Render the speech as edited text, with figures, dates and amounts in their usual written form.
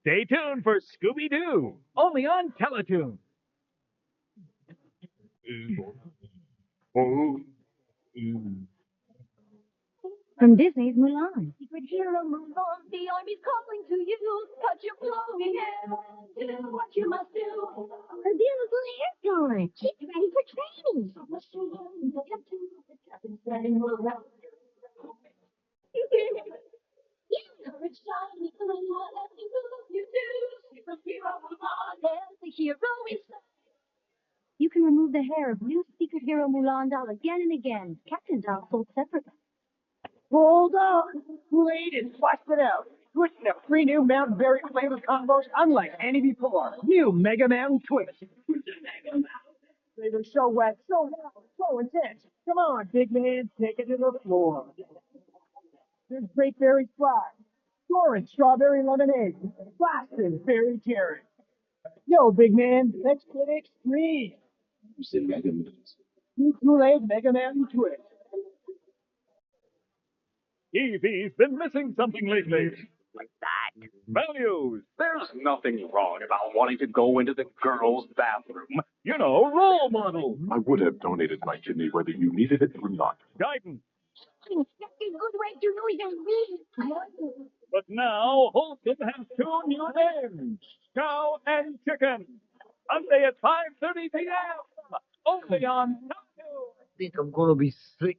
Stay tuned for Scooby-Doo, only on Teletoon. From Disney's Mulan. Secret hero, move on, the army's calling to you. Cut your flowing hair, do what you must do. Her beautiful hair going. She's ready for training. So much to learn, the captain, the captain's saying we're around. Courage, shiny, blue, whatever you do. Secret hero, move on, there's the hero inside. You can remove the hair of new Secret Hero Mulan doll again and again. Captain doll sold separately. Hold on. Kool-Aid is busted out. Twisting up 3 new Mountain Berry flavored combos unlike any before. New Mega Mountain Twist. Flavor so wet, so loud, so intense. Come on, big man, take it to the floor. There's Great Berry Fry. Orange Strawberry Lemonade. Blasted Berry Cherry. Yo, big man, let's get extreme. New Kool-Aid Mega Mountain Twist. Evie's been missing something lately. Like that. Values. There's nothing wrong about wanting to go into the girls' bathroom. You know, role models. I would have donated my kidney whether you needed it or not. Guidance. That's a good way to know you're real. But now, Wholesome has 2 new names. Cow and Chicken. Sunday at 5:30 p.m. Only on Teletoon. Think I'm gonna be sick.